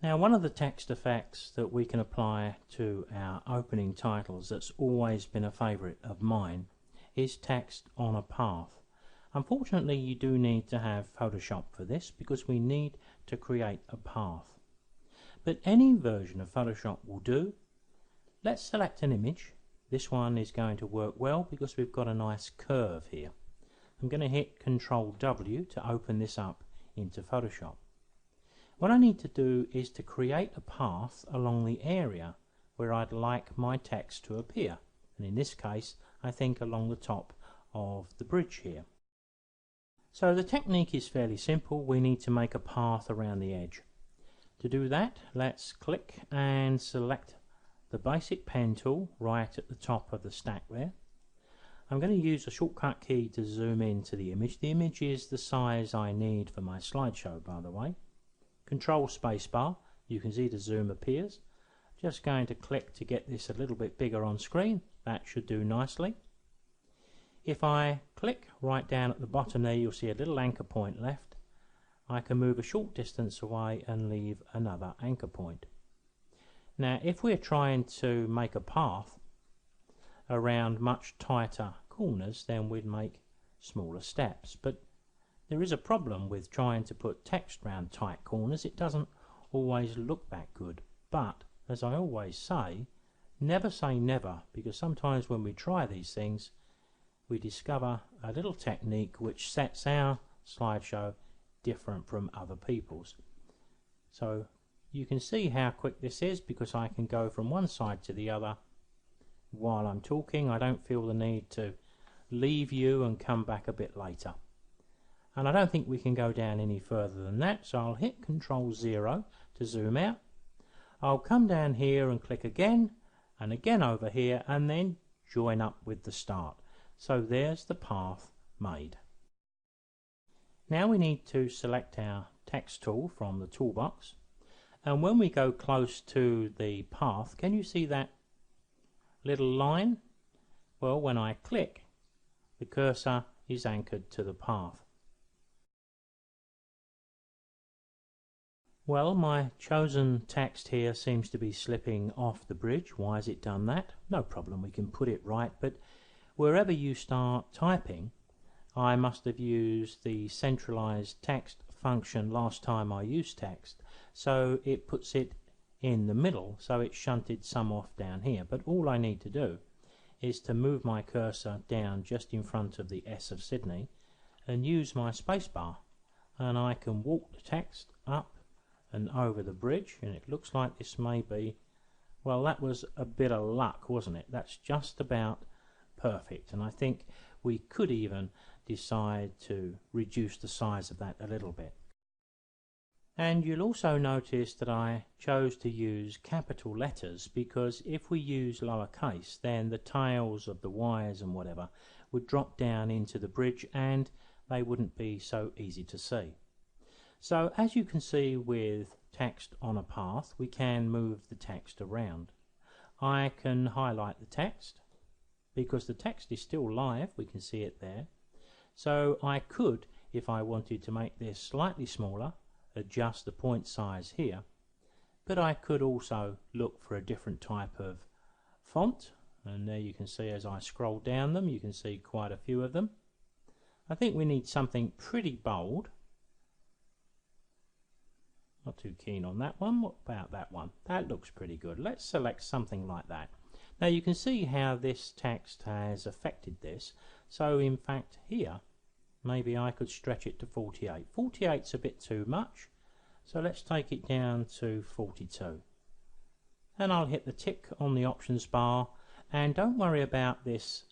Now, one of the text effects that we can apply to our opening titles that's always been a favourite of mine is text on a path. Unfortunately, you do need to have Photoshop for this because we need to create a path. But any version of Photoshop will do. Let's select an image. This one is going to work well because we've got a nice curve here. I'm going to hit Ctrl W to open this up into Photoshop. What I need to do is to create a path along the area where I'd like my text to appear, and in this case I think along the top of the bridge here. So the technique is fairly simple. We need to make a path around the edge. To do that, let's click and select the basic pen tool right at the top of the stack there. I'm going to use a shortcut key to zoom into the image. The image is the size I need for my slideshow, by the way. Control spacebar, you can see the zoom appears. Just going to click to get this a little bit bigger on screen. That should do nicely. If I click right down at the bottom there, you'll see a little anchor point left. I can move a short distance away and leave another anchor point. Now, if we're trying to make a path around much tighter corners, then we'd make smaller steps. But there is a problem with trying to put text around tight corners. It doesn't always look that good. But, as I always say never, because sometimes when we try these things, we discover a little technique which sets our slideshow different from other people's. So you can see how quick this is because I can go from one side to the other while I'm talking. I don't feel the need to leave you and come back a bit later. And I don't think we can go down any further than that, so I'll hit Ctrl 0 to zoom out. I'll come down here and click again and again over here and then join up with the start. So there's the path made. Now we need to select our text tool from the toolbox, and when we go close to the path, can you see that little line? Well, when I click, the cursor is anchored to the path. Well, my chosen text here seems to be slipping off the bridge. Why has it done that? No problem, we can put it right, but wherever you start typing, I must have used the centralized text function last time I used text, so it puts it in the middle, so it shunted some off down here. But all I need to do is to move my cursor down just in front of the S of Sydney and use my spacebar, and I can walk the text up and over the bridge, and it looks like this may be, well, that was a bit of luck, wasn't it? That's just about perfect, and I think we could even decide to reduce the size of that a little bit. And you'll also notice that I chose to use capital letters because if we use lowercase, then the tails of the wires and whatever would drop down into the bridge and they wouldn't be so easy to see. So as you can see with text on a path, we can move the text around. I can highlight the text because the text is still live, we can see it there. So I could, if I wanted to make this slightly smaller, adjust the point size here, but I could also look for a different type of font, and there you can see as I scroll down them, you can see quite a few of them. I think we need something pretty bold. Not too keen on that one. What about that one? That looks pretty good. Let's select something like that. Now you can see how this text has affected this. So in fact here, maybe I could stretch it to 48. 48's a bit too much, so let's take it down to 42. And I'll hit the tick on the options bar, and don't worry about this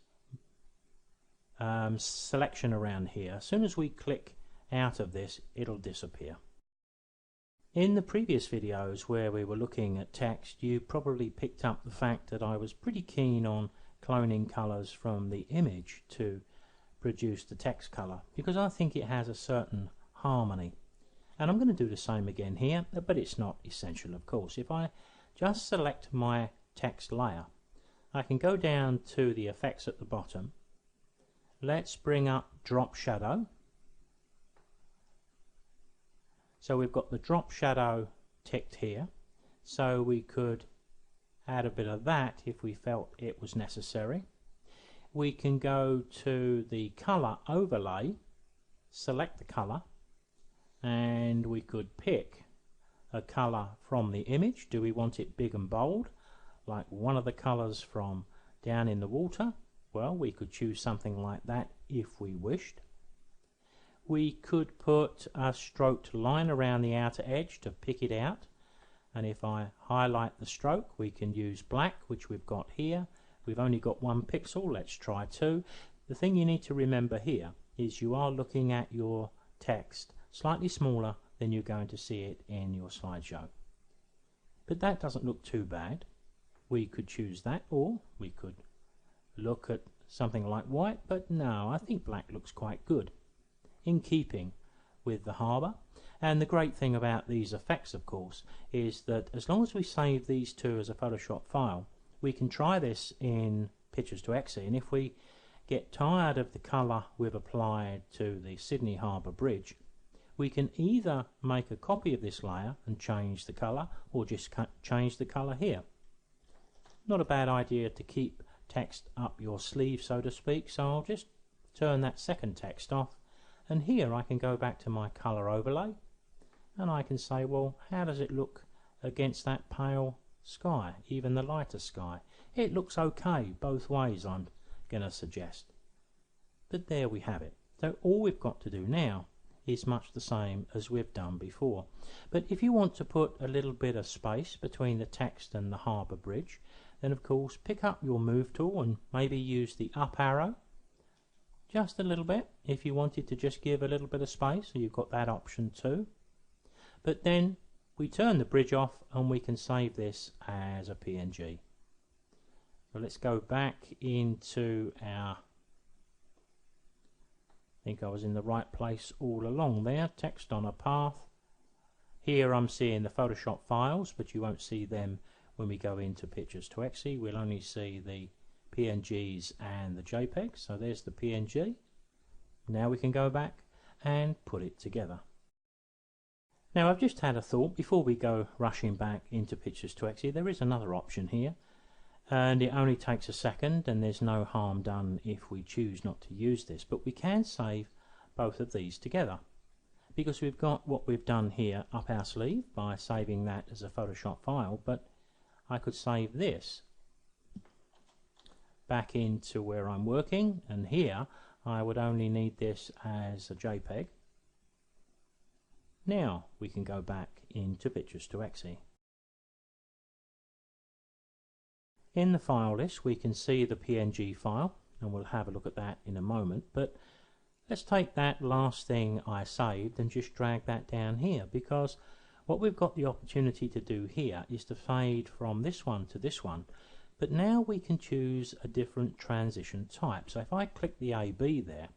selection around here. As soon as we click out of this, it'll disappear. In the previous videos where we were looking at text, you probably picked up the fact that I was pretty keen on cloning colours from the image to produce the text colour, because I think it has a certain harmony. And I'm going to do the same again here, but it's not essential, of course. If I just select my text layer, I can go down to the effects at the bottom. Let's bring up drop shadow. So we've got the drop shadow ticked here, so we could add a bit of that if we felt it was necessary. We can go to the color overlay, select the color, and we could pick a color from the image. Do we want it big and bold, like one of the colors from Down in the Water? Well, we could choose something like that if we wished. We could put a stroked line around the outer edge to pick it out, and if I highlight the stroke, we can use black, which we've got here. We've only got 1 pixel, let's try 2. The thing you need to remember here is you are looking at your text slightly smaller than you're going to see it in your slideshow. But that doesn't look too bad. We could choose that, or we could look at something like white, but no, I think black looks quite good, in keeping with the harbour. And the great thing about these effects, of course, is that as long as we save these two as a Photoshop file, we can try this in Pictures to Exe, and if we get tired of the colour we've applied to the Sydney Harbour Bridge, we can either make a copy of this layer and change the colour, or just change the colour here. Not a bad idea to keep text up your sleeve, so to speak, so I'll just turn that second text off, and here I can go back to my colour overlay, and I can say, well, how does it look against that pale sky, even the lighter sky? It looks okay both ways, I'm going to suggest. But there we have it. So all we've got to do now is much the same as we've done before. But if you want to put a little bit of space between the text and the harbour bridge, then of course pick up your move tool and maybe use the up arrow just a little bit if you wanted to just give a little bit of space, so you've got that option too. But then we turn the bridge off and we can save this as a PNG. So let's go back into our, I think I was in the right place all along there, text on a path. Here I'm seeing the Photoshop files, but you won't see them when we go into Pictures to Exe. We'll only see the PNGs and the JPEGs. So there's the PNG. Now we can go back and put it together. Now I've just had a thought before we go rushing back into Pictures to Exe. There is another option here, and it only takes a second, and there's no harm done if we choose not to use this, but we can save both of these together, because we've got what we've done here up our sleeve by saving that as a Photoshop file. But I could save this back into where I'm working, and here I would only need this as a JPEG. Now we can go back into Pictures to Exe. In the file list we can see the PNG file, and we'll have a look at that in a moment, but let's take that last thing I saved and just drag that down here, because what we've got the opportunity to do here is to fade from this one to this one, but now we can choose a different transition type. So if I click the AB there,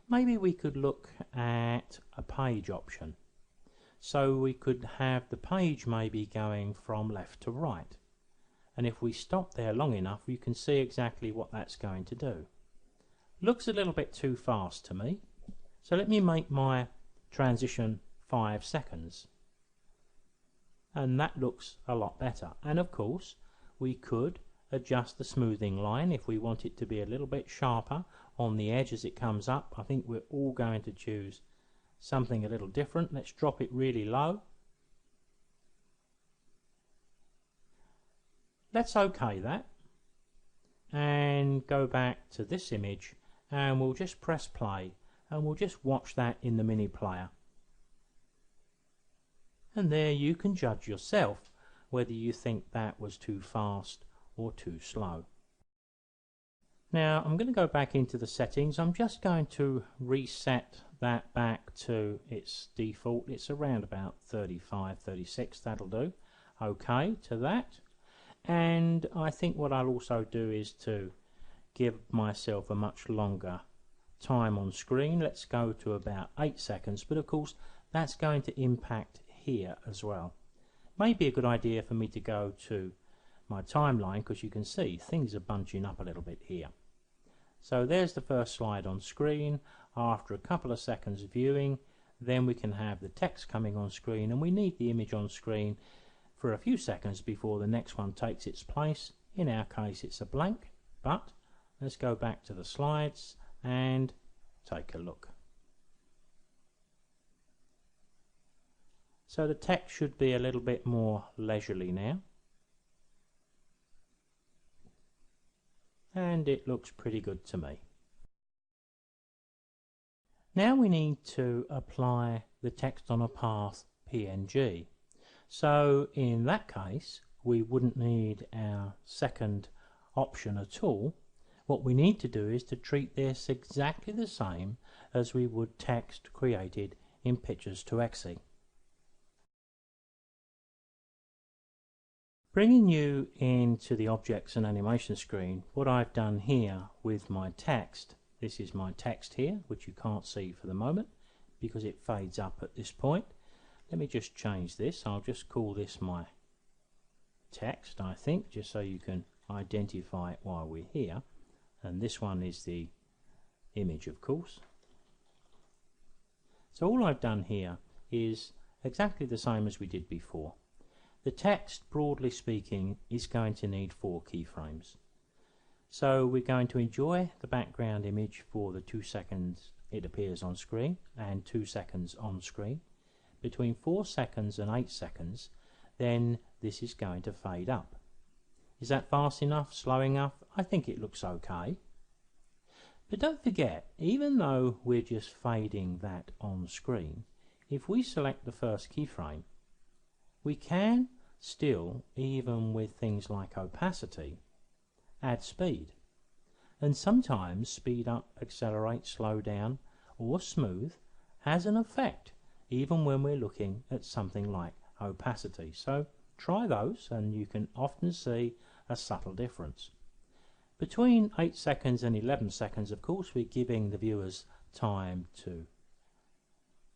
maybe we could look at a page option. So we could have the page maybe going from left to right, and if we stop there long enough you can see exactly what that's going to do. Looks a little bit too fast to me, so let me make my transition 5 seconds, and that looks a lot better. And of course we could adjust the smoothing line if we want it to be a little bit sharper on the edge as it comes up. I think we're all going to choose something a little different. Let's drop it really low. Let's OK that and go back to this image, and we'll just press play and we'll just watch that in the mini player, and there you can judge yourself whether you think that was too fast or too slow. Now I'm going to go back into the settings. I'm just going to reset that back to its default. It's around about 35, 36, that'll do. OK to that. And I think what I'll also do is to give myself a much longer time on screen. Let's go to about 8 seconds, but of course that's going to impact here as well. Maybe a good idea for me to go to my timeline, because you can see things are bunching up a little bit here. So there's the first slide on screen. After a couple of seconds viewing, then we can have the text coming on screen, and we need the image on screen for a few seconds before the next one takes its place. In our case it's a blank, but let's go back to the slides and take a look. So the text should be a little bit more leisurely now, and it looks pretty good to me. Now we need to apply the text on a path PNG. So in that case we wouldn't need our second option at all. What we need to do is to treat this exactly the same as we would text created in Pictures to Exe. Bringing you into the objects and animation screen, what I've done here with my text, this is my text here, which you can't see for the moment because it fades up at this point. Let me just change this. I'll just call this my text, I think, just so you can identify it while we're here. And this one is the image, of course. So all I've done here is exactly the same as we did before. The text, broadly speaking, is going to need 4 keyframes. So we're going to enjoy the background image for the 2 seconds it appears on screen and 2 seconds on screen. Between 4 seconds and 8 seconds, then this is going to fade up. Is that fast enough, slow enough? I think it looks okay. But don't forget, even though we're just fading that on screen, if we select the first keyframe, we can still, even with things like opacity, add speed. And sometimes speed up, accelerate, slow down, or smooth has an effect, even when we're looking at something like opacity. So try those and you can often see a subtle difference. Between 8 seconds and 11 seconds, of course, we're giving the viewers time to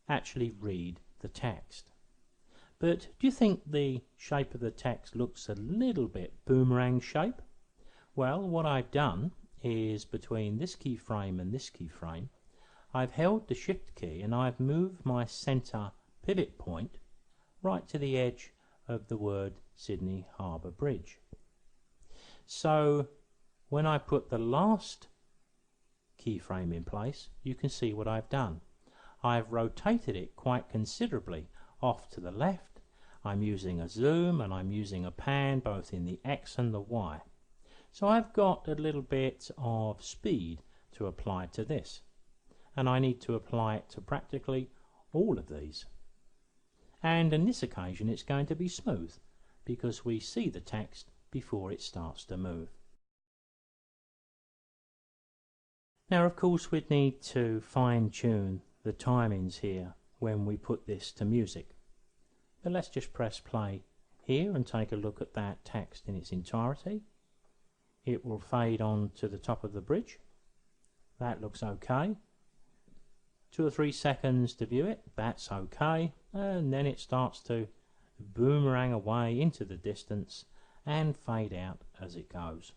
actually read the text. But do you think the shape of the text looks a little bit boomerang shape? Well, what I've done is between this keyframe and this keyframe, I've held the Shift key and I've moved my center pivot point right to the edge of the word Sydney Harbour Bridge. So when I put the last keyframe in place, you can see what I've done. I've rotated it quite considerably off to the left. I'm using a zoom and I'm using a pan both in the X and the Y. So I've got a little bit of speed to apply to this, and I need to apply it to practically all of these. And in this occasion it's going to be smooth because we see the text before it starts to move. Now of course we'd need to fine-tune the timings here when we put this to music. But let's just press play here and take a look at that text in its entirety. It will fade on to the top of the bridge. That looks okay. 2 or 3 seconds to view it, that's okay. And then it starts to boomerang away into the distance and fade out as it goes.